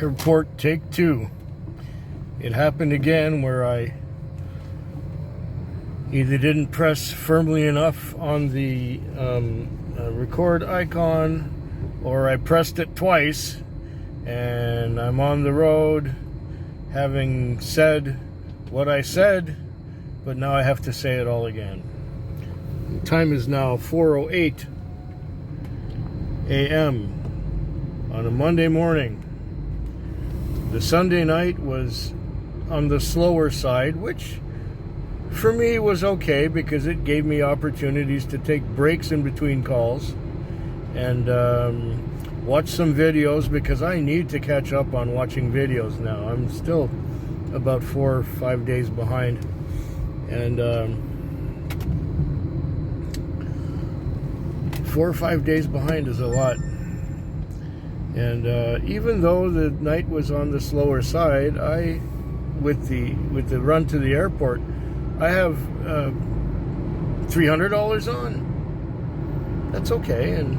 Airport take two. It happened again where I either didn't press firmly enough on the record icon, or I pressed it twice, and I'm on the road having said what I said, but now I have to say it all again. The time is now 4:08 a.m. on a Monday morning. The Sunday night was on the slower side, which for me was okay because it gave me opportunities to take breaks in between calls and watch some videos, because I need to catch up on watching videos now. I'm still about 4 or 5 days behind, and 4 or 5 days behind is a lot. And even though the night was on the slower side, with the run to the airport, I have $300 on. That's okay, and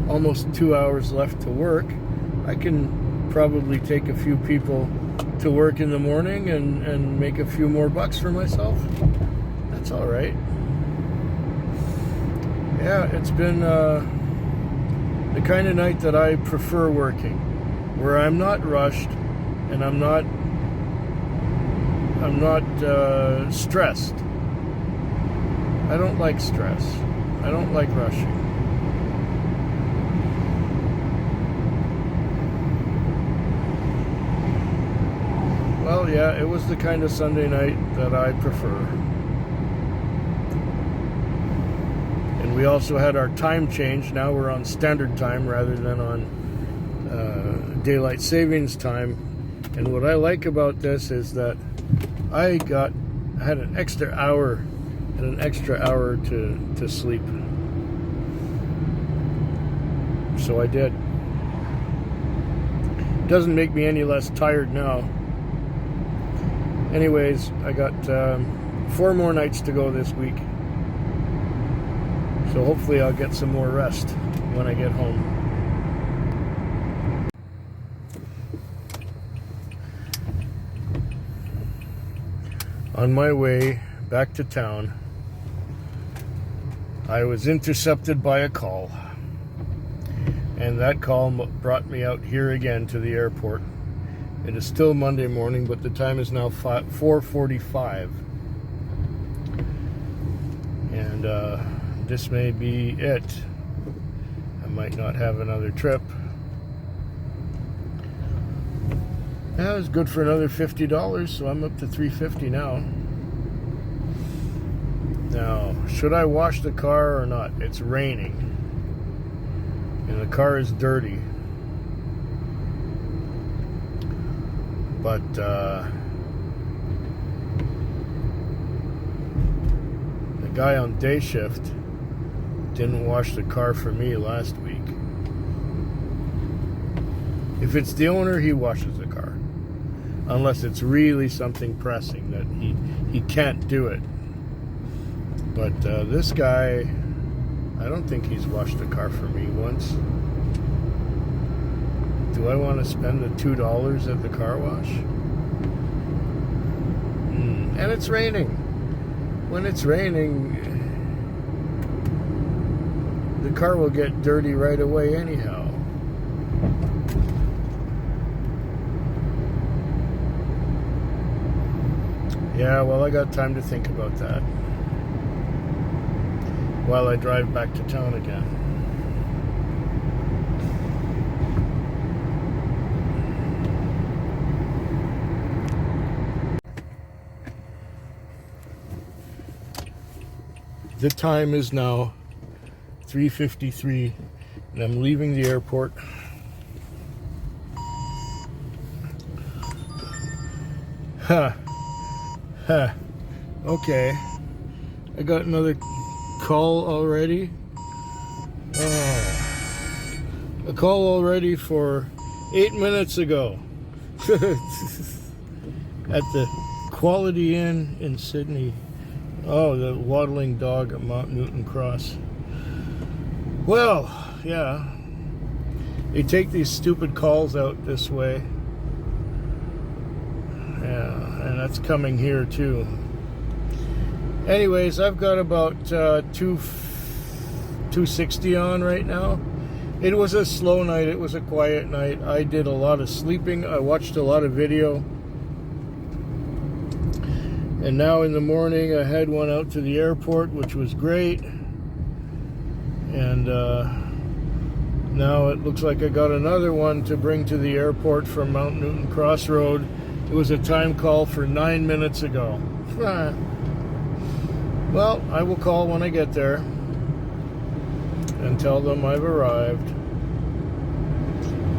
almost 2 hours left to work. I can probably take a few people to work in the morning and make a few more bucks for myself. That's all right. Yeah, it's been the kind of night that I prefer working, where I'm not rushed and I'm not stressed. I don't like stress. I don't like rushing. Well, yeah, it was the kind of Sunday night that I prefer. And we also had our time change. Now we're on standard time rather than on daylight savings time. And what I like about this is that I had an extra hour to sleep. So I did. Doesn't make me any less tired now. Anyways, I got 4 more nights to go this week. So hopefully I'll get some more rest when I get home. On my way back to town, I was intercepted by a call. And that call brought me out here again to the airport. It is still Monday morning, but the time is now 4:45. And this may be it. I might not have another trip. That was good for another $50, so I'm up to $350 now. Now, should I wash the car or not? It's raining, and the car is dirty. But the guy on day shift didn't wash the car for me last week. If it's the owner, he washes the car, unless it's really something pressing that he can't do it. But this guy, I don't think he's washed the car for me once. Do I want to spend the $2 at the car wash? And it's raining. When it's raining, the car will get dirty right away anyhow. Yeah, well, I got time to think about that while I drive back to town again. The time is now 3:53, and I'm leaving the airport. Okay, I got another call already. A call already for 8 minutes ago at the Quality Inn in Sydney. Oh, the waddling dog at Mount Newton Cross. Well, yeah, they take these stupid calls out this way that's coming here too. Anyways, I've got about 260 on right now. It was a slow night. It was a quiet night. I did a lot of sleeping. I watched a lot of video. And now in the morning, I had one out to the airport, which was great. And now it looks like I got another one to bring to the airport from Mount Newton Crossroad. It was a time call for 9 minutes ago. Well, I will call when I get there and tell them I've arrived.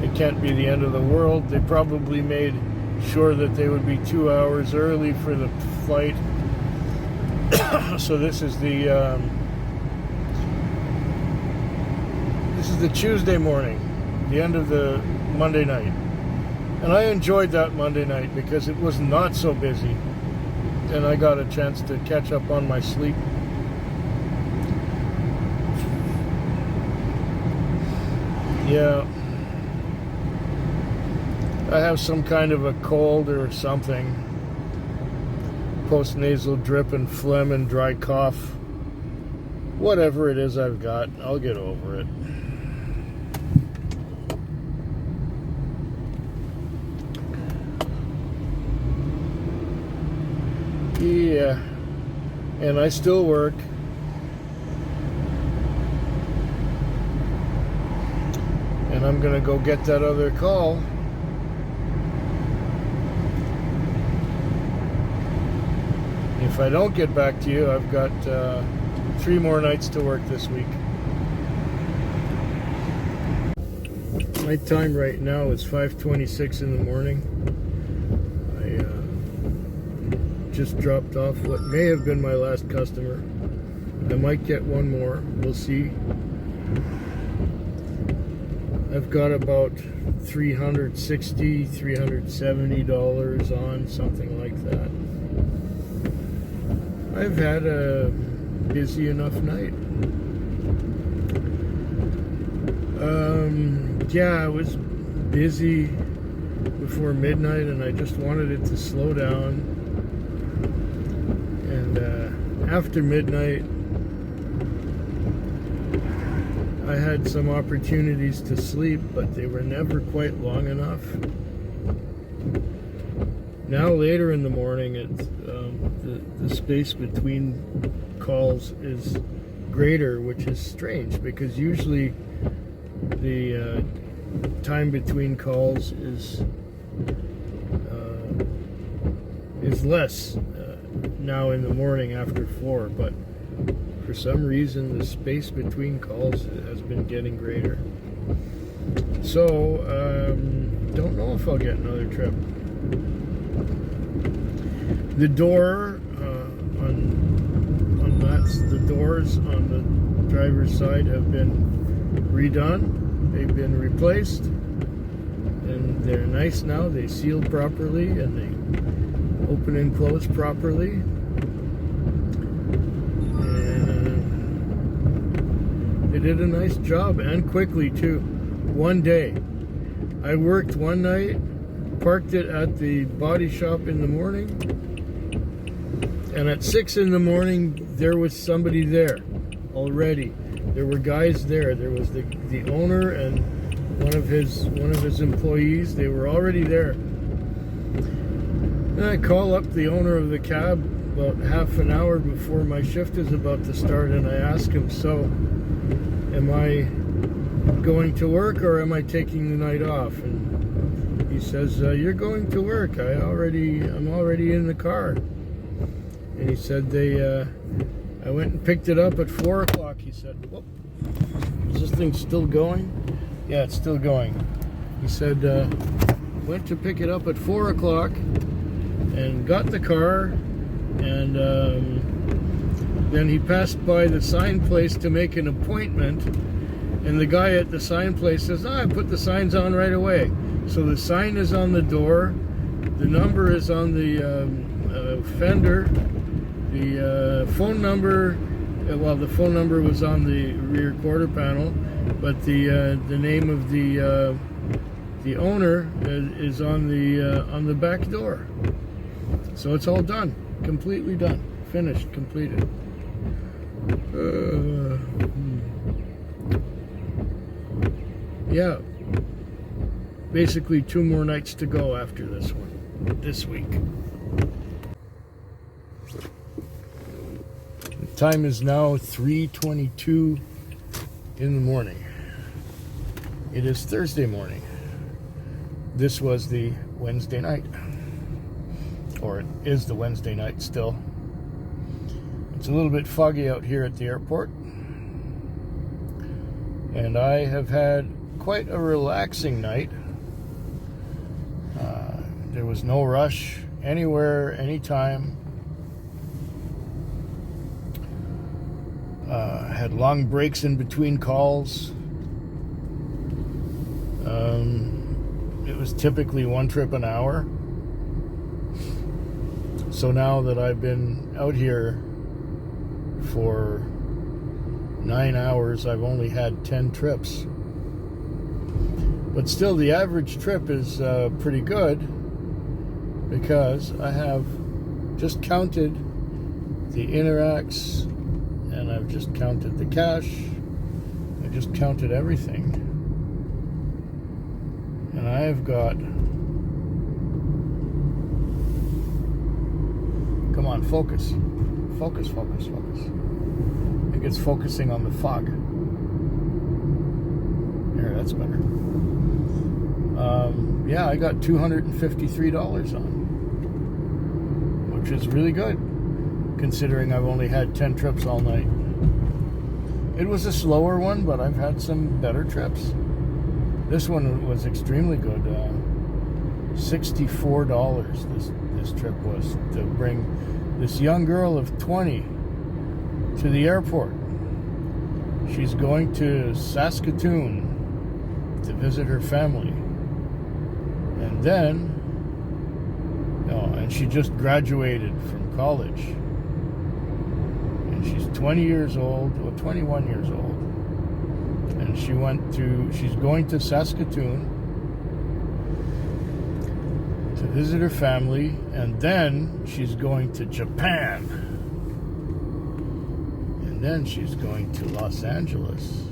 It can't be the end of the world. They probably made sure that they would be 2 hours early for the flight. So this is the Tuesday morning, the end of the Monday night. And I enjoyed that Monday night because it was not so busy. And I got a chance to catch up on my sleep. Yeah. I have some kind of a cold or something. Post-nasal drip and phlegm and dry cough. Whatever it is I've got, I'll get over it. Yeah, and I still work. And I'm gonna go get that other call. If I don't get back to you, I've got 3 more nights to work this week. My time right now is 5:26 in the morning. Just dropped off what may have been my last customer. I might get one more. We'll see. I've got about $360, $370 on, something like that. I've had a busy enough night. Yeah, I was busy before midnight and I just wanted it to slow down. And after midnight, I had some opportunities to sleep, but they were never quite long enough. Now later in the morning, it's, the space between calls is greater, which is strange because usually the time between calls is less now in the morning after 4, but for some reason the space between calls has been getting greater. So don't know if I'll get another trip. The door the doors on the driver's side have been redone. They've been replaced and they're nice now. They seal properly and they open and close properly. And they did a nice job and quickly too. One day. I worked one night, parked it at the body shop in the morning, and at 6 in the morning there was somebody there already. There were guys there. There was the owner and one of his employees. They were already there. Then I call up the owner of the cab about half an hour before my shift is about to start, and I ask him, so am I going to work or am I taking the night off? And he says, you're going to work. I'm already in the car. And he said I went and picked it up at 4 o'clock. He said, whoop, is this thing still going? Yeah, it's still going. He said, went to pick it up at 4 o'clock and got the car, and then he passed by the sign place to make an appointment, and the guy at the sign place says, I put the signs on right away. So the sign is on the door, the number is on the fender, the phone number, well, the phone number was on the rear quarter panel, but the name of the owner is on the back door. So it's all done, completely done, finished, completed. Yeah, basically 2 more nights to go after this one, this week. The time is now 3:22 in the morning. It is Thursday morning. This was the Wednesday night, or it is the Wednesday night still. It's a little bit foggy out here at the airport, and I have had quite a relaxing night. There was no rush anywhere, anytime. Had long breaks in between calls. It was typically 1 trip an hour. So now that I've been out here for 9 hours, I've only had 10 trips. But still, the average trip is pretty good, because I have just counted the Interacts, and I've just counted the cash. I just counted everything. And I've got... Come on, focus. Focus, focus, focus. I think it's focusing on the fog. There, that's better. Yeah, I got $253 on, which is really good, considering I've only had 10 trips all night. It was a slower one, but I've had some better trips. This one was extremely good. $64 this trip was, to bring this young girl of 20 to the airport. She's going to Saskatoon to visit her family. And then, and she just graduated from college. And she's 20 years old, or 21 years old. And she's going to Saskatoon to visit her family, and then she's going to Japan. And then she's going to Los Angeles.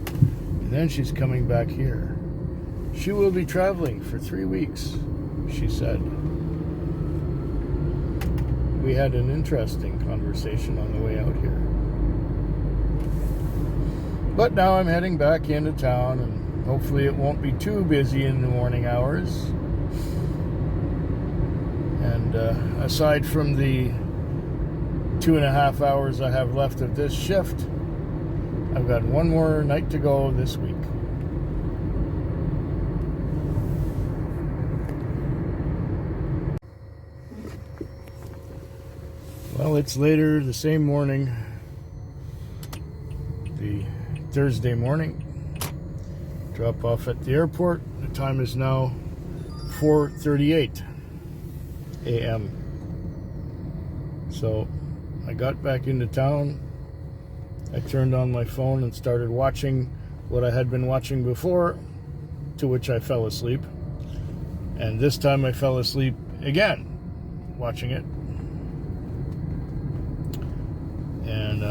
And then she's coming back here. She will be traveling for 3 weeks, she said. We had an interesting conversation on the way out here. But now I'm heading back into town, and hopefully it won't be too busy in the morning hours. And aside from the 2.5 hours I have left of this shift, I've got 1 more night to go this week. Well, it's later the same morning, the Thursday morning. Drop off at the airport. The time is now 4:38 a.m. So I got back into town. I turned on my phone and started watching what I had been watching before, to which I fell asleep. And this time I fell asleep again watching it. And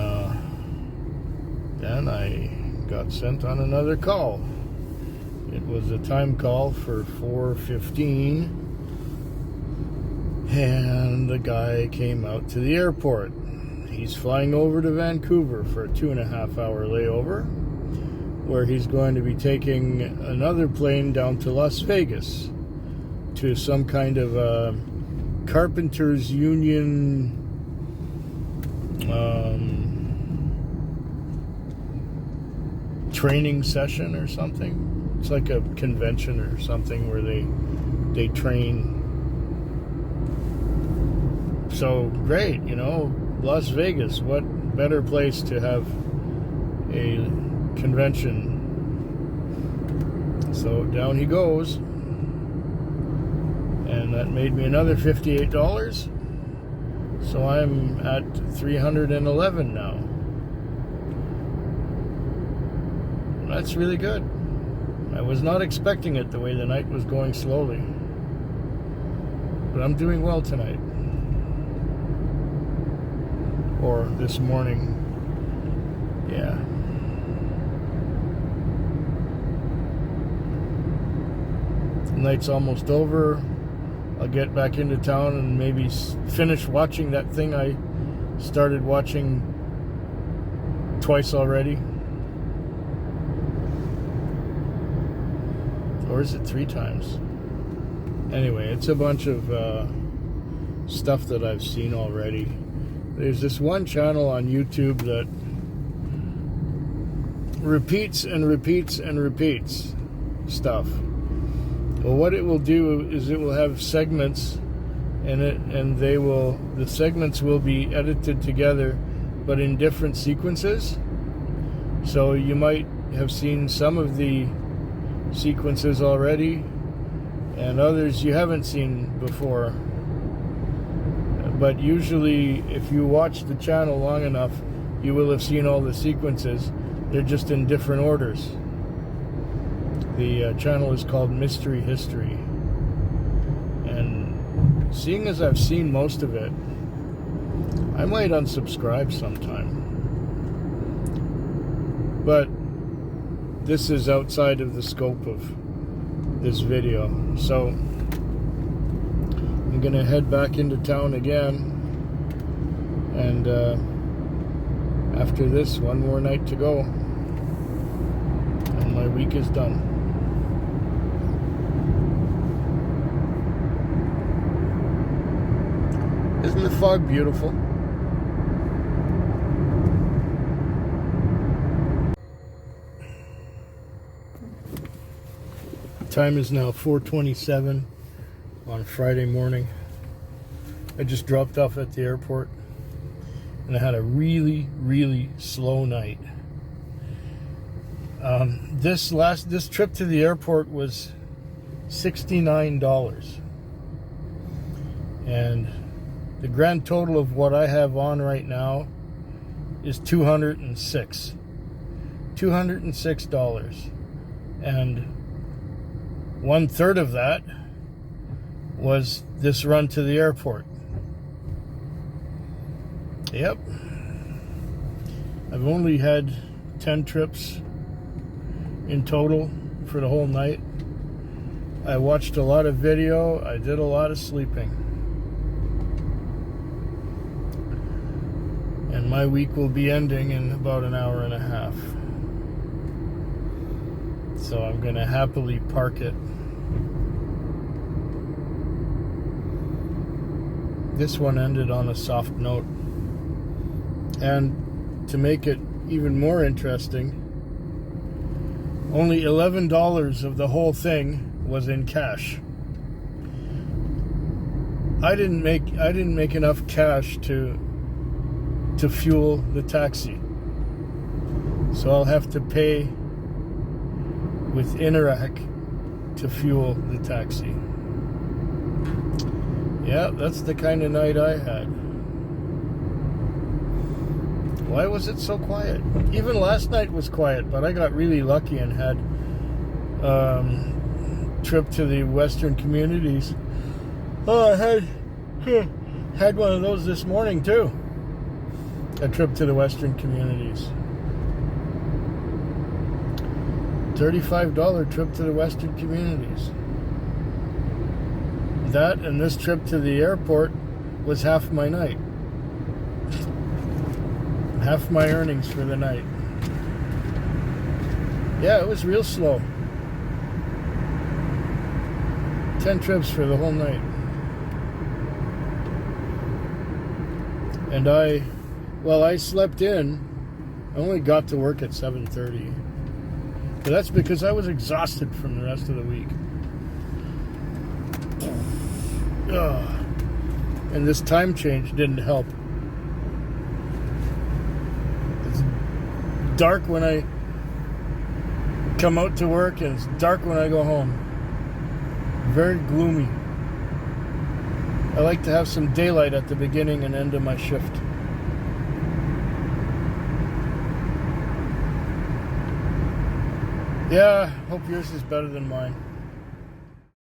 then I got sent on another call. It was a time call for 4:15, and the guy came out to the airport. He's flying over to Vancouver for a 2.5 hour layover, where he's going to be taking another plane down to Las Vegas to some kind of Carpenters Union training session or something. It's like a convention or something where they train. So great, Las Vegas, what better place to have a convention. So down he goes, and that made me another $58. So I'm at $311 now. That's really good. I was not expecting it, the way the night was going slowly. But I'm doing well tonight. Or this morning. Yeah. The night's almost over. I'll get back into town and maybe finish watching that thing I started watching twice already. Or is it 3 times? Anyway, it's a bunch of stuff that I've seen already. There's this one channel on YouTube that repeats and repeats and repeats stuff. Well, what it will do is it will have segments in it, and the segments will be edited together, but in different sequences. So you might have seen some of the sequences already, and others you haven't seen before. But usually, if you watch the channel long enough, you will have seen all the sequences. They're just in different orders. The channel is called Mystery History. And seeing as I've seen most of it, I might unsubscribe sometime. But this is outside of the scope of this video. So I'm going to head back into town again. And after this, one more night to go. And my week is done. Isn't the fog beautiful? Time is now 4:27 on Friday morning. I just dropped off at the airport and I had a really, really slow night. This trip to the airport was $69, and the grand total of what I have on right now is $206. $206. And 1/3 of that was this run to the airport. Yep. I've only had 10 trips in total for the whole night. I watched a lot of video. I did a lot of sleeping. And my week will be ending in about an hour and a half. So I'm going to happily park it. This one ended on a soft note. And to make it even more interesting, only $11 of the whole thing was in cash. I didn't make enough cash to fuel the taxi. So I'll have to pay with Interac to fuel the taxi. Yeah, that's the kind of night I had. Why was it so quiet? Even last night was quiet, but I got really lucky and had trip to the Western Communities. Oh, I had one of those this morning too. A trip to the Western Communities. $35 trip to the Western Communities. That and this trip to the airport was half my night. Half my earnings for the night. Yeah, it was real slow. 10 trips for the whole night. And I slept in. I only got to work at 7:30. But that's because I was exhausted from the rest of the week. And this time change didn't help. It's dark when I come out to work and it's dark when I go home. Very gloomy. I like to have some daylight at the beginning and end of my shift. Yeah, hope yours is better than mine.